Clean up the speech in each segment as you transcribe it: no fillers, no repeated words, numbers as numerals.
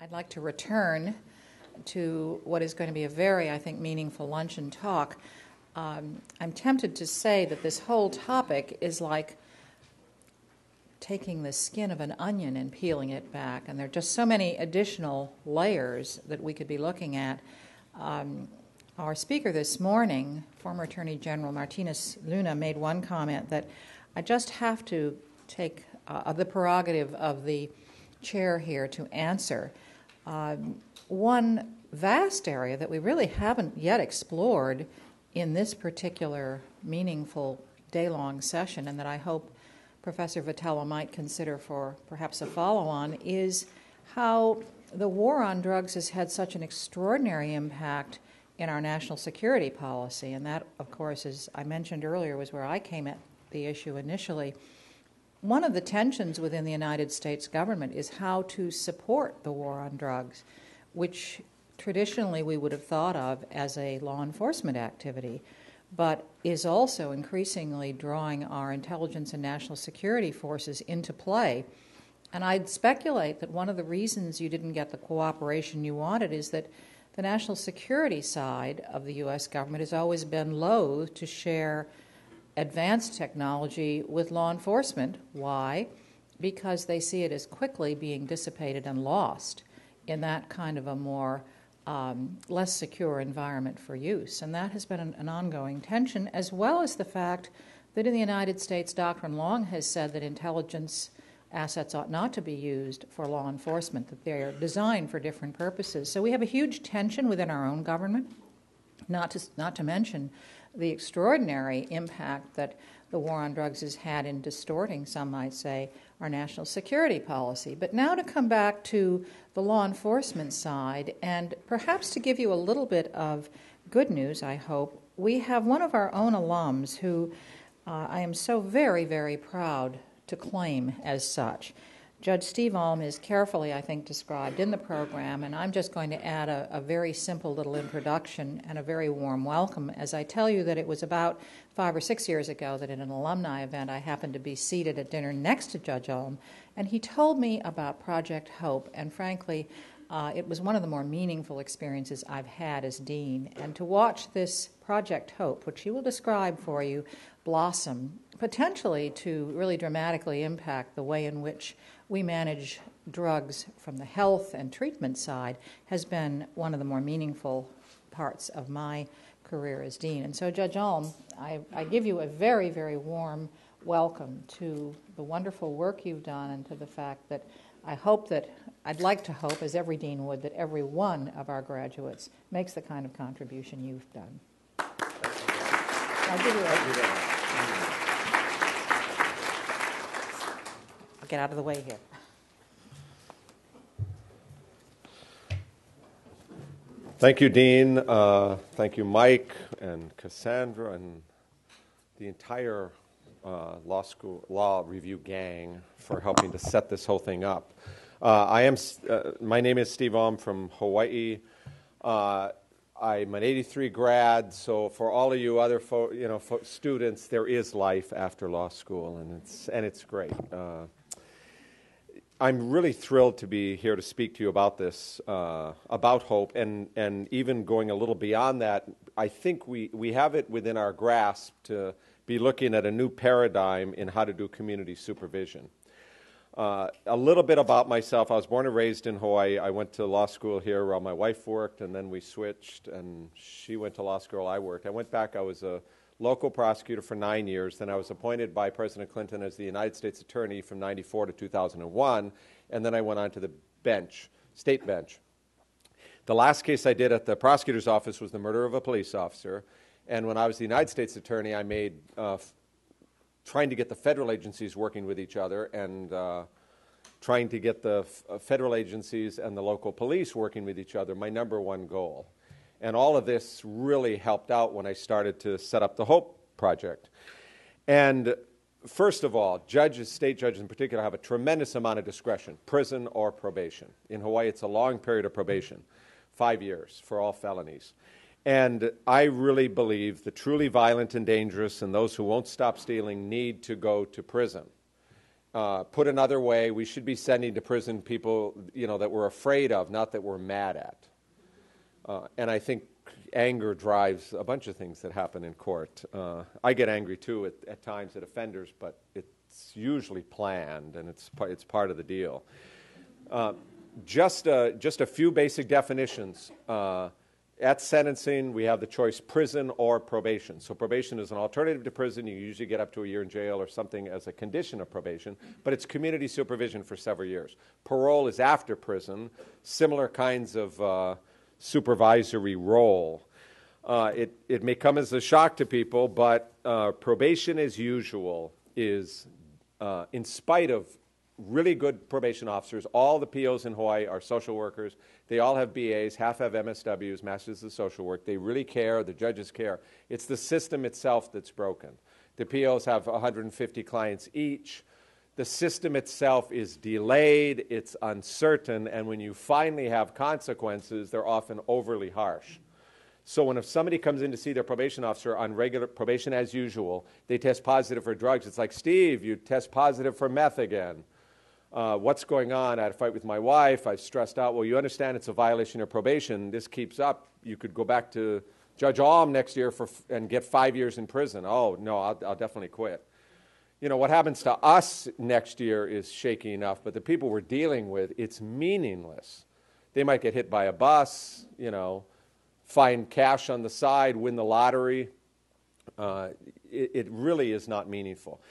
I'd like to return to what is going to be a very, I think, meaningful luncheon talk. I'm tempted to say that this whole topic is like taking the skin of an onion and peeling it back, and there are just so many additional layers that we could be looking at. Our speaker this morning, former Attorney General Martinez Luna, made one comment that I just have to take the prerogative of the chair here to answer. One vast area that we really haven't yet explored in this particular meaningful day-long session, and that I hope Professor Vitello might consider for perhaps a follow-on, is how the war on drugs has had such an extraordinary impact in our national security policy. And that, of course, as I mentioned earlier, was where I came at the issue initially. One of the tensions within the United States government is how to support the war on drugs, which traditionally we would have thought of as a law enforcement activity, but is also increasingly drawing our intelligence and national security forces into play. And I'd speculate that one of the reasons you didn't get the cooperation you wanted is that the national security side of the U.S. government has always been loath to share advanced technology with law enforcement. Why? Because they see it as quickly being dissipated and lost in that kind of a more less secure environment for use. And that has been an ongoing tension, as well as the fact that in the United States, doctrine long has said that intelligence assets ought not to be used for law enforcement, that they are designed for different purposes. So we have a huge tension within our own government, not to mention the extraordinary impact that the war on drugs has had in distorting, some might say, our national security policy. But now to come back to the law enforcement side, and perhaps to give you a little bit of good news, I hope, we have one of our own alums who I am so very, very proud to claim as such. Judge Steve Alm is carefully, I think, described in the program, and I'm just going to add a very simple little introduction and a very warm welcome as I tell you that it was about 5 or 6 years ago that in an alumni event I happened to be seated at dinner next to Judge Alm, and he told me about Project Hope, and frankly, it was one of the more meaningful experiences I've had as dean. And to watch this Project Hope, which he will describe for you, blossom, potentially to really dramatically impact the way in which we manage drugs from the health and treatment side, has been one of the more meaningful parts of my career as dean. And so, Judge Alm, I give you a very, very warm welcome to the wonderful work you've done and to the fact that I'd like to hope, as every dean would, that every one of our graduates makes the kind of contribution you've done. I'll give you I'll get out of the way here. Thank you, Dean. Thank you, Mike and Cassandra and the entire law review gang for helping to set this whole thing up. My name is Steve Alm from Hawaii. I'm an 83 grad, so for all of you other students, there is life after law school, and it's great. I'm really thrilled to be here to speak to you about this, about hope, and even going a little beyond that. I think we have it within our grasp to be looking at a new paradigm in how to do community supervision. A little bit about myself. I was born and raised in Hawaii. I went to law school here while my wife worked, and then we switched, and she went to law school, I worked. I went back. I was a local prosecutor for 9 years. Then I was appointed by President Clinton as the United States Attorney from 94 to 2001, and then I went on to the bench, state bench. The last case I did at the prosecutor's office was the murder of a police officer, and when I was the United States Attorney, I made trying to get the federal agencies working with each other and trying to get the federal agencies and the local police working with each other my number one goal. And all of this really helped out when I started to set up the Hope Project. And first of all, judges, state judges in particular, have a tremendous amount of discretion, prison or probation. In Hawaii, it's a long period of probation, 5 years for all felonies. And I really believe the truly violent and dangerous and those who won't stop stealing need to go to prison. Put another way, we should be sending to prison people, that we're afraid of, not that we're mad at. And I think anger drives a bunch of things that happen in court. I get angry too at times at offenders, but it's usually planned and it's part of the deal. Just a few basic definitions. At sentencing, we have the choice prison or probation. So probation is an alternative to prison. You usually get up to a year in jail or something as a condition of probation, but it's community supervision for several years. Parole is after prison, similar kinds of supervisory role. It may come as a shock to people, but probation as usual is, in spite of really good probation officers, all the POs in Hawaii are social workers. They all have BAs, half have MSWs, Masters of Social Work. They really care. The judges care. It's the system itself that's broken. The POs have 150 clients each. The system itself is delayed. It's uncertain. And when you finally have consequences, they're often overly harsh. So if somebody comes in to see their probation officer on regular probation as usual, they test positive for drugs. It's like, Steve, you test positive for meth again. What's going on? I had a fight with my wife. I've stressed out. Well, you understand it's a violation of probation. This keeps up. You could go back to Judge Alm next year and get 5 years in prison. Oh, no, I'll definitely quit. What happens to us next year is shaky enough, but the people we're dealing with, it's meaningless. They might get hit by a bus, find cash on the side, win the lottery. It really is not meaningful.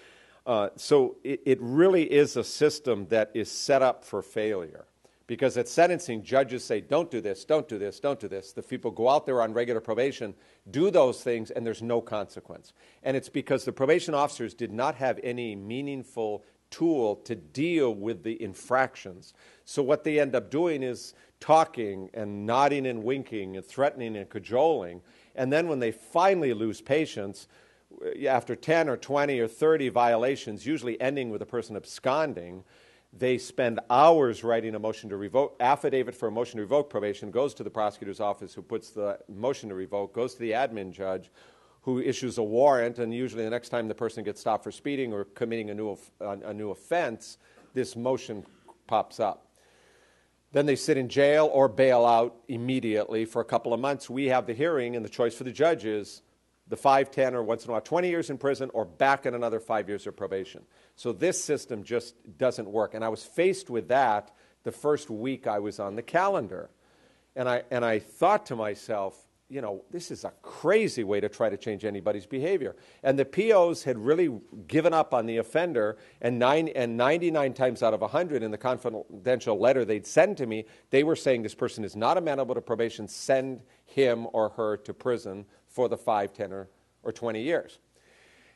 So it really is a system that is set up for failure. Because at sentencing, judges say, don't do this, don't do this, don't do this. The people go out there on regular probation, do those things, and there's no consequence. And it's because the probation officers did not have any meaningful tool to deal with the infractions. So what they end up doing is talking and nodding and winking and threatening and cajoling. And then when they finally lose patience, after 10 or 20 or 30 violations, usually ending with a person absconding, they spend hours writing a motion to revoke, affidavit for a motion to revoke probation, goes to the prosecutor's office who puts the motion to revoke, goes to the admin judge who issues a warrant, and usually the next time the person gets stopped for speeding or committing a new offense, this motion pops up. Then they sit in jail or bail out immediately for a couple of months. We have the hearing, and the choice for the judge is the 5, 10, or once in a while 20 years in prison or back in another 5 years of probation. So this system just doesn't work. And I was faced with that the first week I was on the calendar. And I thought to myself, this is a crazy way to try to change anybody's behavior. And the POs had really given up on the offender, and 99 times out of 100 in the confidential letter they'd send to me, they were saying this person is not amenable to probation, send him or her to prison for the 5, 10, or 20 years.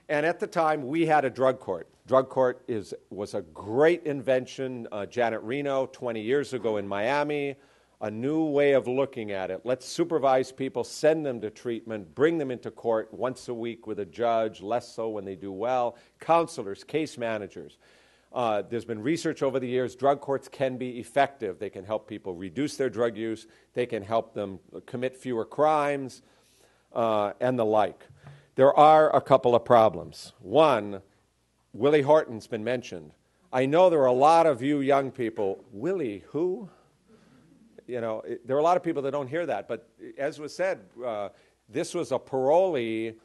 And at the time, we had a drug court. Drug court was a great invention. Janet Reno, 20 years ago in Miami, a new way of looking at it. Let's supervise people, send them to treatment, bring them into court once a week with a judge, less so when they do well. Counselors, case managers. There's been research over the years. Drug courts can be effective. They can help people reduce their drug use. They can help them commit fewer crimes, and the like. There are a couple of problems. One, Willie Horton's been mentioned. I know there are a lot of you young people, Willie who? There are a lot of people that don't hear that. But as was said, this was a parolee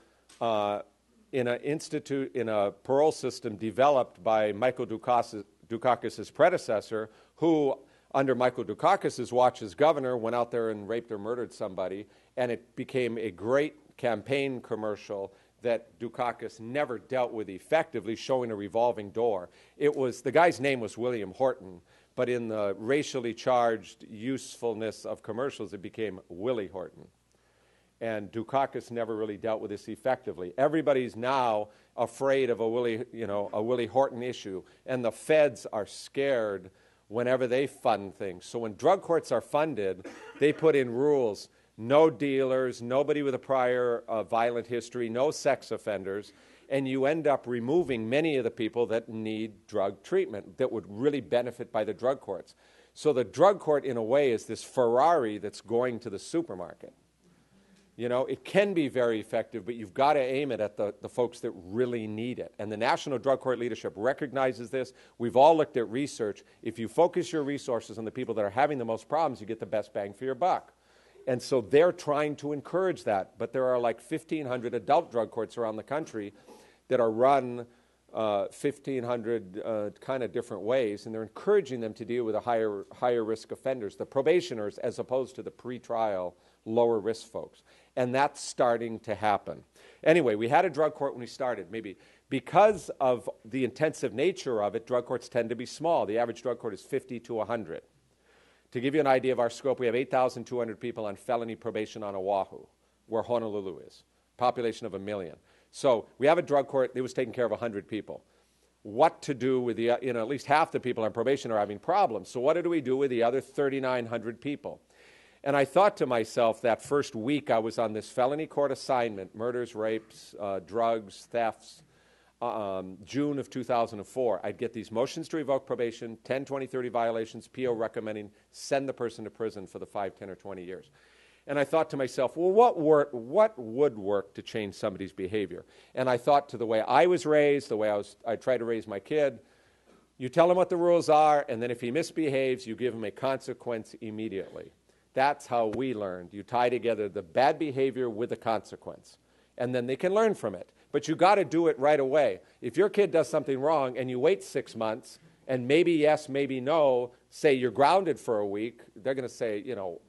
in a parole system developed by Michael Dukakis' predecessor, who, under Michael Dukakis' watch as governor, went out there and raped or murdered somebody, and it became a great campaign commercial that Dukakis never dealt with effectively, showing a revolving door. The guy's name was William Horton, but in the racially charged usefulness of commercials, it became Willie Horton. And Dukakis never really dealt with this effectively. Everybody's now afraid of a Willie Horton issue, and the feds are scared whenever they fund things. So when drug courts are funded, they put in rules: no dealers, nobody with a prior violent history, no sex offenders, and you end up removing many of the people that need drug treatment that would really benefit by the drug courts. So the drug court, in a way, is this Ferrari that's going to the supermarket. You know, it can be very effective, but you've got to aim it at the folks that really need it. And the National Drug Court leadership recognizes this. We've all looked at research. If you focus your resources on the people that are having the most problems, you get the best bang for your buck. And so they're trying to encourage that. But there are like 1,500 adult drug courts around the country that are run 1,500 kind of different ways, and they're encouraging them to deal with the higher risk offenders, the probationers, as opposed to the pretrial lower risk folks. And that's starting to happen. Anyway, we had a drug court when we started. Maybe because of the intensive nature of it, drug courts tend to be small. The average drug court is 50 to 100. To give you an idea of our scope, we have 8,200 people on felony probation on Oahu, where Honolulu is, population of 1 million. So we have a drug court that was taking care of 100 people. What to do with the, at least half the people on probation are having problems. So what do we do with the other 3,900 people? And I thought to myself that first week I was on this felony court assignment, murders, rapes, drugs, thefts, June of 2004, I'd get these motions to revoke probation, 10, 20, 30 violations, PO recommending send the person to prison for the 5, 10, or 20 years. And I thought to myself, well, what would work to change somebody's behavior? And I thought to the way I was raised, the way I tried to raise my kid, you tell him what the rules are, and then if he misbehaves, you give him a consequence immediately. That's how we learned. You tie together the bad behavior with the consequence, and then they can learn from it. But you got to do it right away. If your kid does something wrong and you wait 6 months and maybe yes, maybe no, say you're grounded for a week, they're going to say,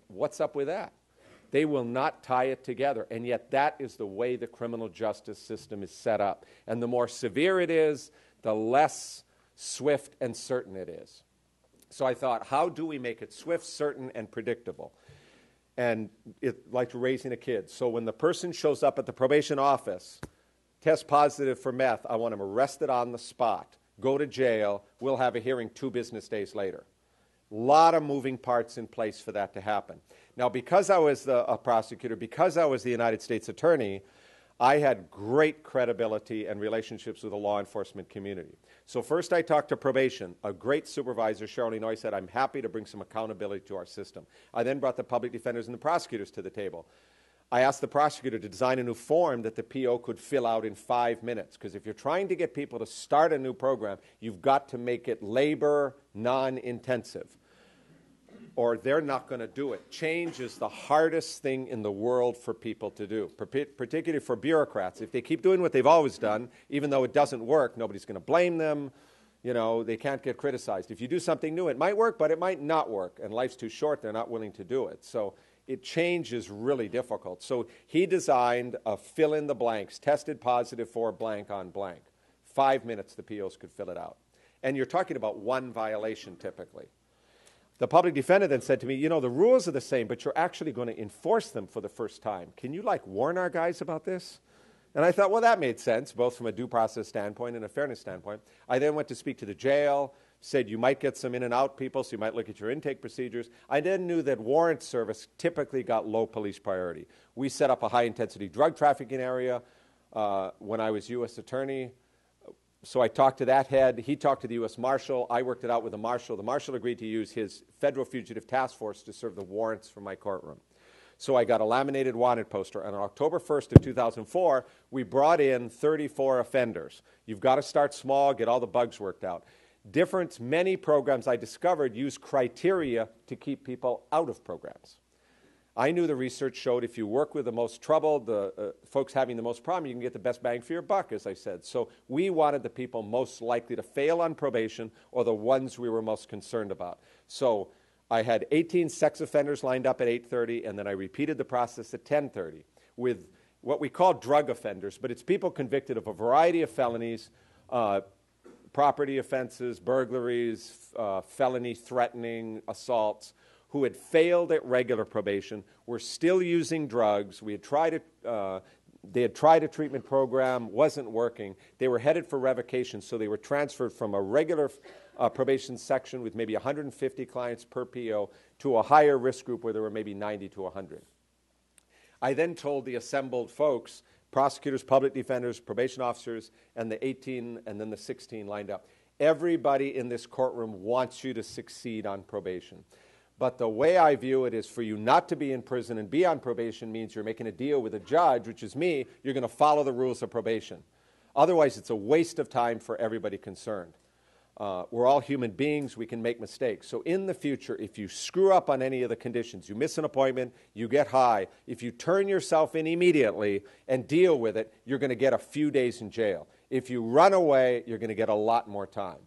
what's up with that? They will not tie it together. And yet that is the way the criminal justice system is set up. And the more severe it is, the less swift and certain it is. So I thought, how do we make it swift, certain, and predictable? And like raising a kid. So when the person shows up at the probation office, test positive for meth, I want him arrested on the spot, go to jail, we'll have a hearing 2 business days later. A lot of moving parts in place for that to happen. Now, because I was a prosecutor, because I was the United States attorney, I had great credibility and relationships with the law enforcement community. So first I talked to probation. A great supervisor, Cheryl Noy, said, I'm happy to bring some accountability to our system. I then brought the public defenders and the prosecutors to the table. I asked the prosecutor to design a new form that the PO could fill out in 5 minutes, because if you're trying to get people to start a new program, you've got to make it labor non-intensive, or they're not going to do it. Change is the hardest thing in the world for people to do, particularly for bureaucrats. If they keep doing what they've always done, even though it doesn't work, nobody's going to blame them. They can't get criticized. If you do something new, it might work, but it might not work, and life's too short, they're not willing to do it. So change is really difficult. So he designed a fill in the blanks, tested positive for blank on blank. 5 minutes the POs could fill it out. And you're talking about 1 violation typically. The public defender then said to me, the rules are the same, but you're actually going to enforce them for the first time. Can you warn our guys about this? And I thought, well, that made sense, both from a due process standpoint and a fairness standpoint. I then went to speak to the jail, said you might get some in and out people, so you might look at your intake procedures. I then knew that warrant service typically got low police priority. We set up a high-intensity drug trafficking area when I was U.S. attorney. So I talked to that head. He talked to the U.S. Marshal. I worked it out with the Marshal. The Marshal agreed to use his Federal Fugitive Task Force to serve the warrants for my courtroom. So I got a laminated wanted poster. And on October 1st of 2004, we brought in 34 offenders. You've got to start small, get all the bugs worked out. Many programs I discovered use criteria to keep people out of programs. I knew the research showed if you work with the most troubled, the folks having the most problem, you can get the best bang for your buck, as I said. So we wanted the people most likely to fail on probation or the ones we were most concerned about. So I had 18 sex offenders lined up at 8:30, and then I repeated the process at 10:30 with what we call drug offenders, but it's people convicted of a variety of felonies, property offenses, burglaries, felony threatening, assaults, who had failed at regular probation, were still using drugs. They had tried a treatment program, wasn't working. They were headed for revocation, so they were transferred from a regular probation section with maybe 150 clients per PO to a higher risk group where there were maybe 90 to 100. I then told the assembled folks, prosecutors, public defenders, probation officers, and the 18 and then the 16 lined up. Everybody in this courtroom wants you to succeed on probation. But the way I view it is for you not to be in prison and be on probation means you're making a deal with a judge, which is me. You're going to follow the rules of probation. Otherwise, it's a waste of time for everybody concerned. We're all human beings. We can make mistakes. So in the future, if you screw up on any of the conditions, you miss an appointment, you get high, if you turn yourself in immediately and deal with it, you're going to get a few days in jail. If you run away, you're going to get a lot more time.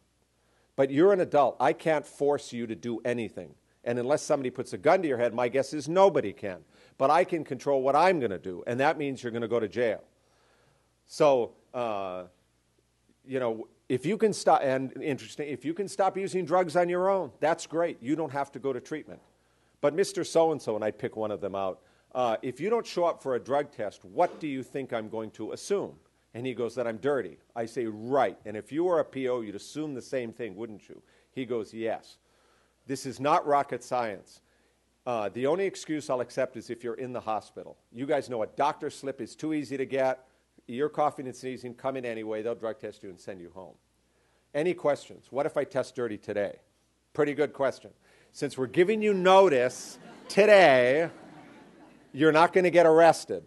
But you're an adult. I can't force you to do anything. And unless somebody puts a gun to your head, my guess is nobody can. But I can control what I'm going to do, and that means you're going to go to jail. So, if you can stop, and interesting, if you can stop using drugs on your own, that's great. You don't have to go to treatment. But Mr. So-and-so, and I'd pick one of them out, if you don't show up for a drug test, what do you think I'm going to assume? And he goes, that I'm dirty. I say, right. And if you were a PO, you'd assume the same thing, wouldn't you? He goes, yes. This is not rocket science. The only excuse I'll accept is if you're in the hospital. You guys know a doctor slip is too easy to get. You're coughing and sneezing, come in anyway. They'll drug test you and send you home. Any questions? What if I test dirty today? Pretty good question. Since we're giving you notice today, you're not going to get arrested.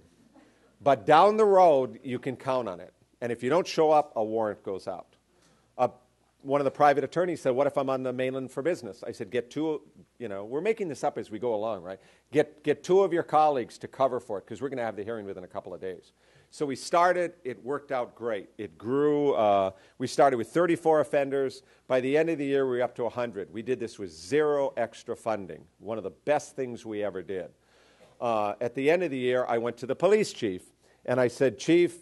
But down the road, you can count on it. And if you don't show up, a warrant goes out. One of the private attorneys said, what if I'm on the mainland for business? I said, get two, we're making this up as we go along, right? Get two of your colleagues to cover for it, because we're going to have the hearing within a couple of days. So we started, it worked out great. It grew, we started with 34 offenders. By the end of the year, we were up to 100. We did this with zero extra funding, one of the best things we ever did. At the end of the year, I went to the police chief, and I said, Chief,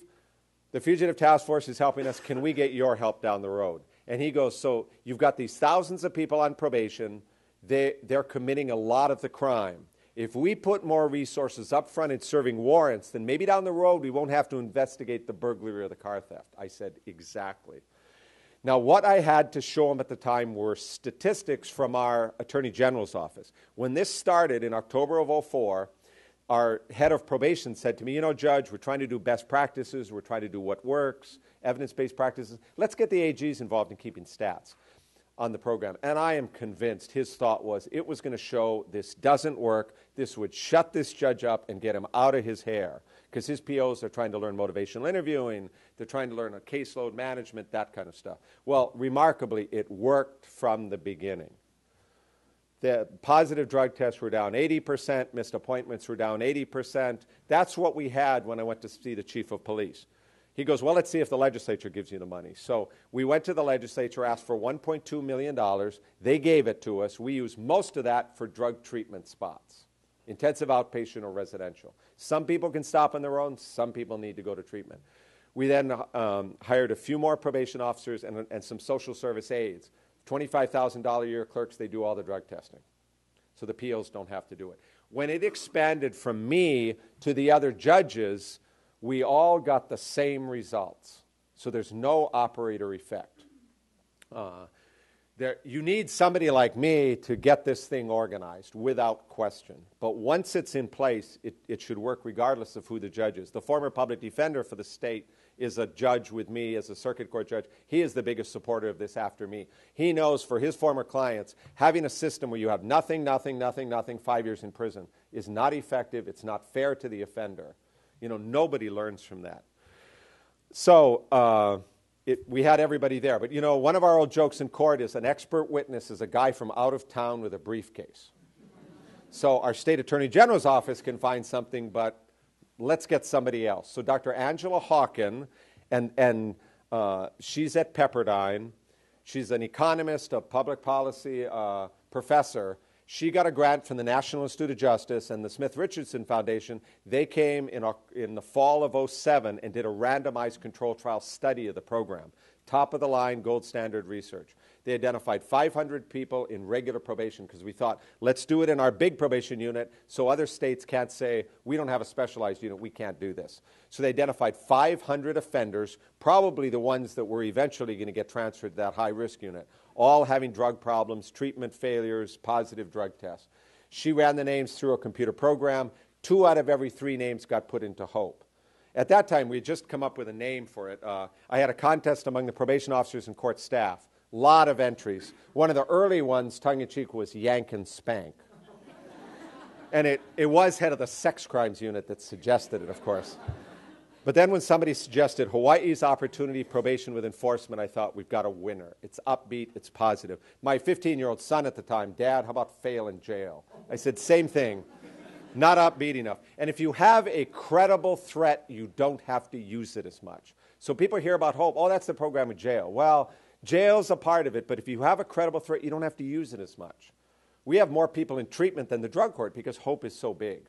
the Fugitive Task Force is helping us. Can we get your help down the road? And he goes, so you've got these thousands of people on probation. They're committing a lot of the crime. If we put more resources up front in serving warrants, then maybe down the road we won't have to investigate the burglary or the car theft. I said, exactly. Now, what I had to show him at the time were statistics from our Attorney General's office. When this started in October of 2004, our head of probation said to me, Judge, we're trying to do best practices. We're trying to do what works, evidence-based practices. Let's get the AGs involved in keeping stats on the program. And I am convinced his thought was it was going to show this doesn't work. This would shut this judge up and get him out of his hair, because his POs are trying to learn motivational interviewing. They're trying to learn a caseload management, that kind of stuff. Well, remarkably, it worked from the beginning. The positive drug tests were down 80%, missed appointments were down 80%. That's what we had when I went to see the chief of police. He goes, well, let's see if the legislature gives you the money. So we went to the legislature, asked for $1.2 million. They gave it to us. We used most of that for drug treatment spots, intensive outpatient or residential. Some people can stop on their own. Some people need to go to treatment. We then hired a few more probation officers and some social service aides. $25,000 a year clerks, they do all the drug testing. So the POs don't have to do it. When it expanded from me to the other judges, we all got the same results. So there's no operator effect. You need somebody like me to get this thing organized without question. But once it's in place, it should work regardless of who the judge is. The former public defender for the state is a judge with me as a circuit court judge. He is the biggest supporter of this after me. He knows for his former clients, having a system where you have nothing, 5 years in prison is not effective. It's not fair to the offender. Nobody learns from that. So we had everybody there. But, one of our old jokes in court is an expert witness is a guy from out of town with a briefcase. So our state attorney general's office can find something, but let's get somebody else. So Dr. Angela Hawken, and she's at Pepperdine. She's an economist, a public policy professor. She got a grant from the National Institute of Justice and the Smith Richardson Foundation. They came in the fall of 2007 and did a randomized control trial study of the program. Top of the line, gold standard research. They identified 500 people in regular probation because we thought, let's do it in our big probation unit so other states can't say, we don't have a specialized unit, we can't do this. So they identified 500 offenders, probably the ones that were eventually going to get transferred to that high-risk unit, all having drug problems, treatment failures, positive drug tests. She ran the names through a computer program. 2 out of every 3 names got put into HOPE. At that time, we had just come up with a name for it. I had a contest among the probation officers and court staff. Lot of entries. One of the early ones, tongue-in-cheek, was Yank and Spank. And it was head of the sex crimes unit that suggested it, of course. But then when somebody suggested Hawaii's opportunity probation with enforcement, I thought, we've got a winner. It's upbeat, it's positive. My 15-year-old son at the time, Dad, how about fail in jail? I said, same thing, not upbeat enough. And if you have a credible threat, you don't have to use it as much. So people hear about HOPE, oh, that's the program with jail. Well, jail's a part of it, but if you have a credible threat, you don't have to use it as much. We have more people in treatment than the drug court because HOPE is so big.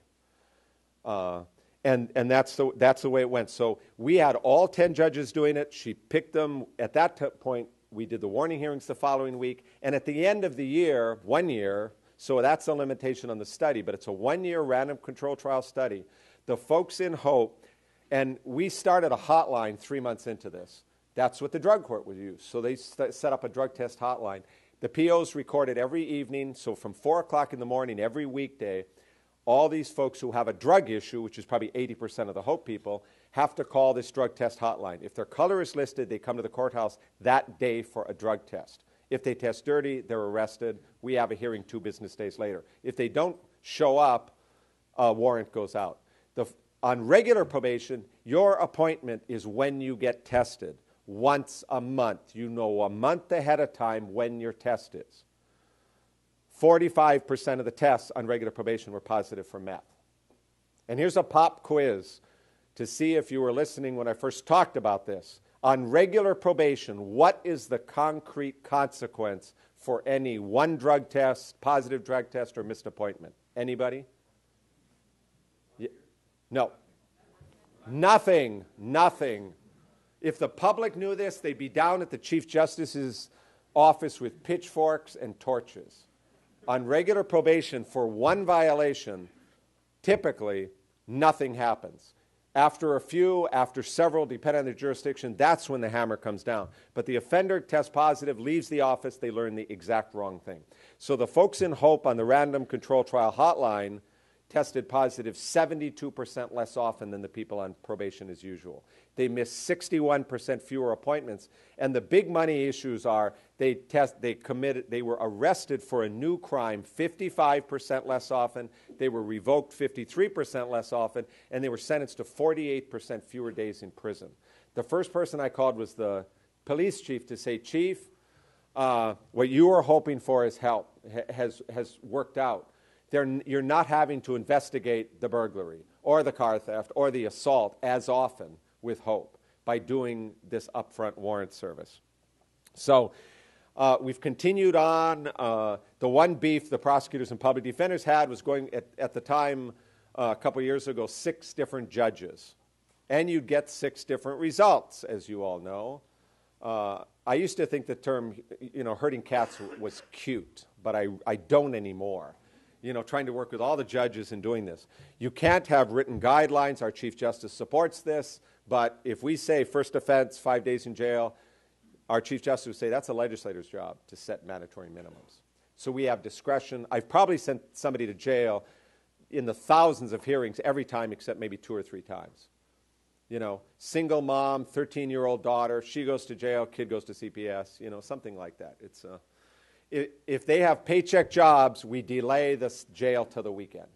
And that's the way it went. So we had all 10 judges doing it. She picked them. At that point, we did the warning hearings the following week. And at the end of the year, 1 year, so that's a limitation on the study, but it's a 1-year random control trial study. The folks in HOPE, and we started a hotline 3 months into this. That's what the drug court would use. So they set up a drug test hotline. The POs recorded every evening, so from 4 o'clock in the morning every weekday, all these folks who have a drug issue, which is probably 80% of the HOPE people, have to call this drug test hotline. If their color is listed, they come to the courthouse that day for a drug test. If they test dirty, they're arrested. We have a hearing 2 business days later. If they don't show up, a warrant goes out. On regular probation, your appointment is when you get tested. Once a month. You know a month ahead of time when your test is. 45% of the tests on regular probation were positive for meth. And here's a pop quiz to see if you were listening when I first talked about this. On regular probation, what is the concrete consequence for any one drug test, positive drug test, or missed appointment? Anybody? Yeah. No. Nothing. Nothing. If the public knew this, they'd be down at the Chief Justice's office with pitchforks and torches. On regular probation for one violation, typically nothing happens. After a few, after several, depending on the jurisdiction, that's when the hammer comes down. But the offender tests positive, leaves the office, they learn the exact wrong thing. So the folks in HOPE on the random control trial hotline tested positive 72% less often than the people on probation as usual. They missed 61% fewer appointments. And the big money issues are they were arrested for a new crime 55% less often, they were revoked 53% less often, and they were sentenced to 48% fewer days in prison. The first person I called was the police chief to say, Chief, what you were hoping for is help, has worked out. You're not having to investigate the burglary or the car theft or the assault as often with HOPE by doing this upfront warrant service. So we've continued on. The one beef the prosecutors and public defenders had was going, at the time, a couple years ago, 6 different judges. And you'd get 6 different results, as you all know. I used to think the term, herding cats was cute, but I don't anymore. Trying to work with all the judges in doing this. You can't have written guidelines. Our Chief Justice supports this. But if we say first offense, 5 days in jail, our Chief Justice would say that's a legislator's job to set mandatory minimums. So we have discretion. I've probably sent somebody to jail in the thousands of hearings every time except maybe 2 or 3 times. Single mom, 13-year-old daughter, she goes to jail, kid goes to CPS, something like that. It's if they have paycheck jobs, we delay this jail to the weekend,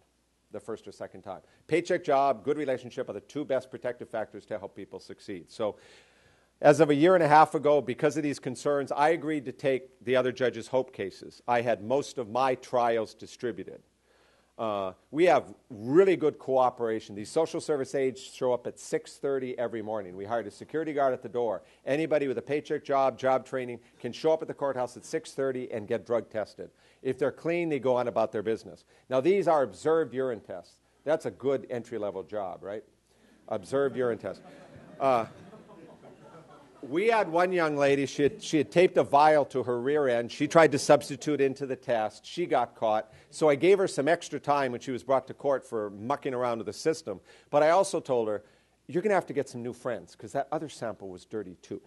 the first or second time. Paycheck job, good relationship are the 2 best protective factors to help people succeed. So as of a year and a half ago, because of these concerns, I agreed to take the other judges' HOPE cases. I had most of my trials distributed. We have really good cooperation. These social service aides show up at 6:30 every morning. We hired a security guard at the door. Anybody with a paycheck job, job training, can show up at the courthouse at 6:30 and get drug tested. If they're clean, they go on about their business. Now, these are observed urine tests. That's a good entry-level job, right? Observed urine test. We had one young lady, she had taped a vial to her rear end. She tried to substitute into the test. She got caught. So I gave her some extra time when she was brought to court for mucking around with the system. But I also told her, you're going to have to get some new friends because that other sample was dirty too.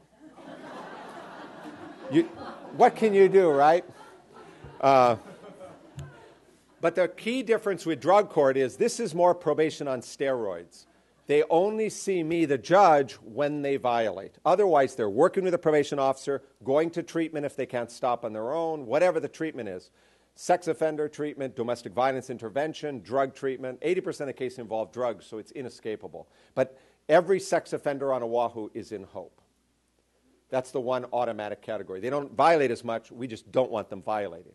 What can you do, right? But the key difference with drug court is this is more probation on steroids. They only see me, the judge, when they violate. Otherwise, they're working with a probation officer, going to treatment if they can't stop on their own, whatever the treatment is. sex offender treatment, domestic violence intervention, drug treatment. 80% of cases involve drugs, so it's inescapable. But every sex offender on Oahu is in HOPE. That's the one automatic category. They don't violate as much. We just don't want them violating.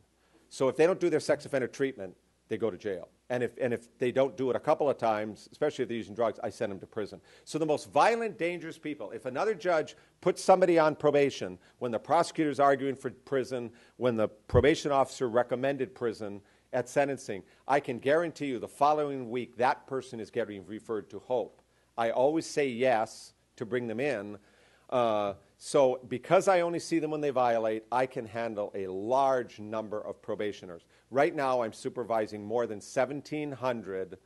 So if they don't do their sex offender treatment, they go to jail. And if they don't do it a couple of times, especially if they're using drugs, I send them to prison. So the most violent, dangerous people, if another judge puts somebody on probation, when the prosecutor's arguing for prison, when the probation officer recommended prison at sentencing, I can guarantee you the following week that person is getting referred to HOPE. I always say yes to bring them in. So because I only see them when they violate, I can handle a large number of probationers. Right now, I'm supervising more than 1,700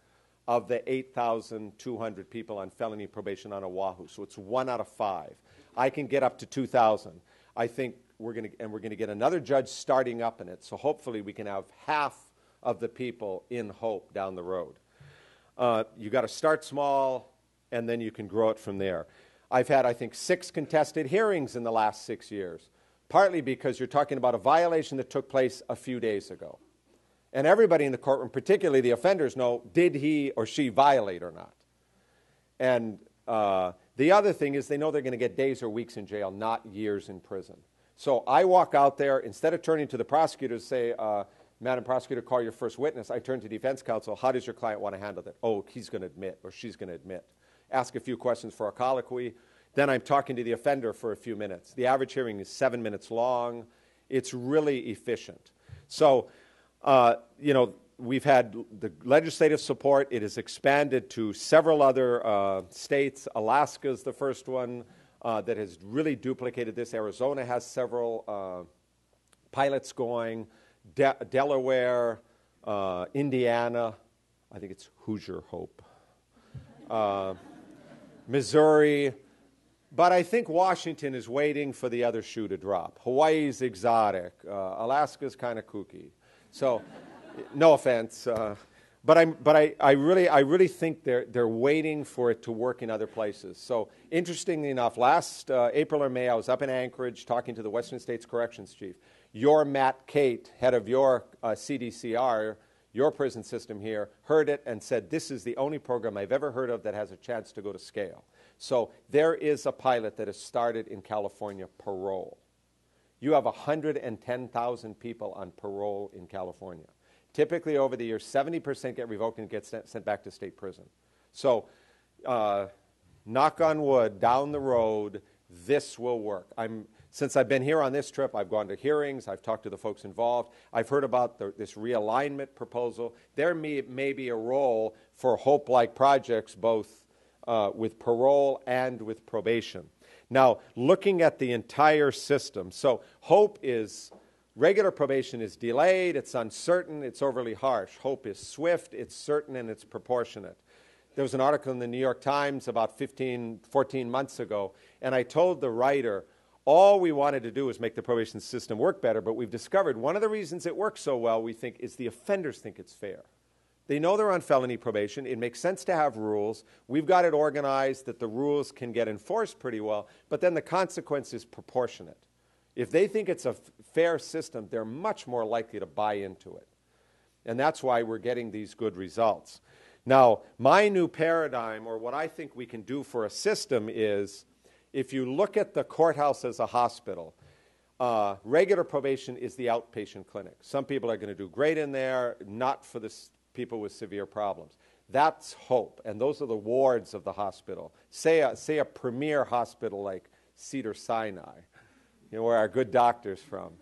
of the 8,200 people on felony probation on Oahu. So it's 1 out of 5. I can get up to 2,000. I think we're going to get another judge starting up in it. So hopefully we can have half of the people in HOPE down the road. You got to start small, and then you can grow it from there. I've had, I think, 6 contested hearings in the last 6 years, partly because you're talking about a violation that took place a few days ago. And everybody in the courtroom, particularly the offenders, know, did he or she violate or not? And the other thing is they know they're going to get days or weeks in jail, not years in prison. So I walk out there, instead of turning to the prosecutor to say, Madam Prosecutor, call your first witness, I turn to defense counsel, how does your client want to handle that? Oh, he's going to admit or she's going to admit. Ask a few questions for a colloquy. Then I'm talking to the offender for a few minutes. The average hearing is 7 minutes long. It's really efficient. So, we've had the legislative support. It has expanded to several other states. Alaska's the first one that has really duplicated this. Arizona has several pilots going. Delaware, Indiana, I think it's Hoosier Hope. Missouri, but I think Washington is waiting for the other shoe to drop. Hawaii's exotic. Alaska's kind of kooky. So, no offense, but I really think they're waiting for it to work in other places. So, interestingly enough, last April or May, I was up in Anchorage talking to the Western States Corrections Chief. Your Matt Kate, head of your CDCR, your prison system here, heard it and said, this is the only program I've ever heard of that has a chance to go to scale. So there is a pilot that has started in California, parole. You have 110,000 people on parole in California. Typically over the years, 70% get revoked and get sent back to state prison. So knock on wood, down the road, this will work. Since I've been here on this trip, I've gone to hearings, I've talked to the folks involved, I've heard about this realignment proposal. There may be a role for HOPE-like projects, both with parole and with probation. Now, looking at the entire system, so HOPE is, regular probation is delayed, it's uncertain, it's overly harsh. HOPE is swift, it's certain, and it's proportionate. There was an article in the New York Times about 14 months ago, and I told the writer, all we wanted to do was make the probation system work better, but we've discovered one of the reasons it works so well, we think, is the offenders think it's fair. They know they're on felony probation. It makes sense to have rules. We've got it organized that the rules can get enforced pretty well, but then the consequence is proportionate. If they think it's a fair system, they're much more likely to buy into it. And that's why we're getting these good results. Now, my new paradigm, or what I think we can do for a system is, if you look at the courthouse as a hospital, regular probation is the outpatient clinic. Some people are going to do great in there, not for the people with severe problems. That's HOPE, and those are the wards of the hospital. Say a premier hospital like Cedars-Sinai, where our good doctor's from,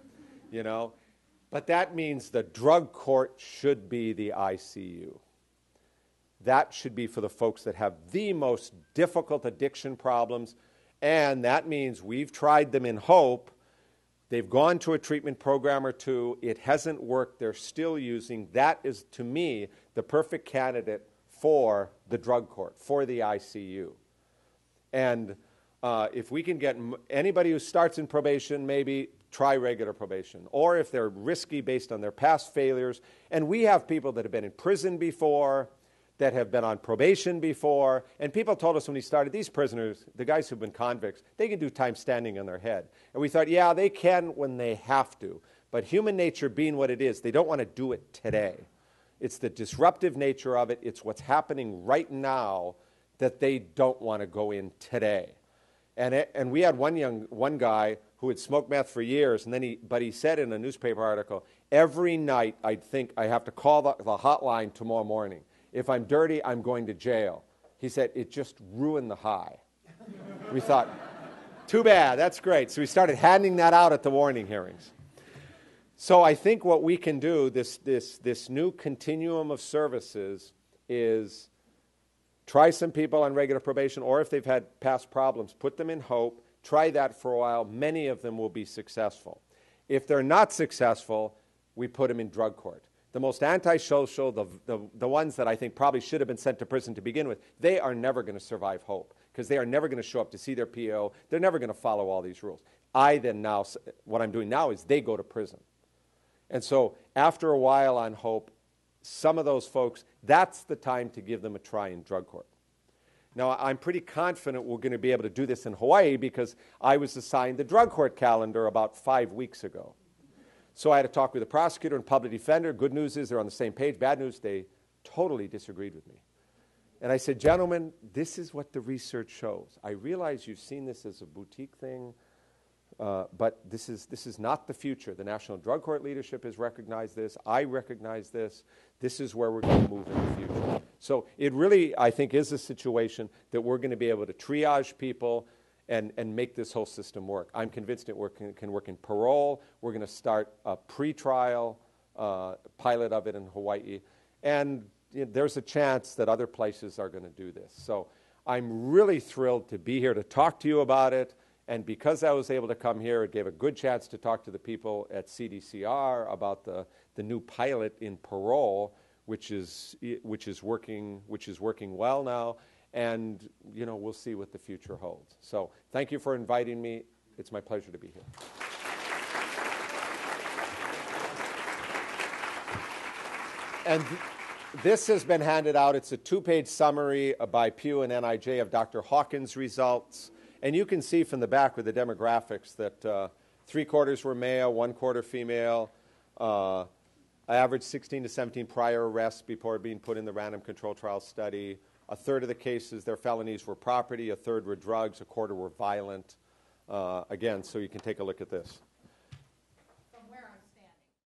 But that means the drug court should be the ICU. That should be for the folks that have the most difficult addiction problems. And that means we've tried them in HOPE. They've gone to a treatment program or two. It hasn't worked. They're still using. That is, to me, the perfect candidate for the drug court, for the ICU. And if we can get anybody who starts in probation, maybe try regular probation. Or if they're risky based on their past failures. And we have people that have been in prison before, that have been on probation before, and people told us when we started, these prisoners, the guys who've been convicts, they can do time standing on their head. And we thought, yeah, they can when they have to, But human nature being what it is, they don't want to do it today. It's the disruptive nature of it. It's what's happening right now that they don't want to go in today. And we had one guy who had smoked meth for years, and then he said in a newspaper article, every night I think I have to call the hotline tomorrow morning. If I'm dirty, I'm going to jail. He said, it just ruined the high. We thought, too bad, that's great. So we started handing that out at the warning hearings. So I think what we can do, this new continuum of services, is try some people on regular probation, or if they've had past problems, put them in hope, try that for a while. Many of them will be successful. If they're not successful, we put them in drug court. The most antisocial, the ones that I think probably should have been sent to prison to begin with, they are never going to survive hope because they are never going to show up to see their PO. They're never going to follow all these rules. What I'm doing now is they go to prison. And so after a while on hope, some of those folks, that's the time to give them a try in drug court. Now, I'm pretty confident we're going to be able to do this in Hawaii because I was assigned the drug court calendar about 5 weeks ago. So I had to talk with the prosecutor and public defender. Good news is they're on the same page. Bad news, they totally disagreed with me. And I said, gentlemen, this is what the research shows. I realize you've seen this as a boutique thing, but this is not the future. The National Drug Court leadership has recognized this. I recognize this. This is where we're going to move in the future. So it really, I think, is a situation that we're going to be able to triage people and make this whole system work. I'm convinced it can work in parole. We're going to start a pretrial pilot of it in Hawaii. And there's a chance that other places are going to do this. So I'm really thrilled to be here to talk to you about it. And because I was able to come here, it gave a good chance to talk to the people at CDCR about the new pilot in parole, which is working well now. And we'll see what the future holds. So thank you for inviting me. It's my pleasure to be here. And this has been handed out. It's a 2-page summary by Pew and NIJ of Dr. Hawkins' results. And you can see from the back with the demographics that 3/4 were male, 1/4 female, average 16 to 17 prior arrests before being put in the random control trial study. 1/3 of the cases, their felonies were property, 1/3 were drugs, 1/4 were violent. Again, so you can take a look at this.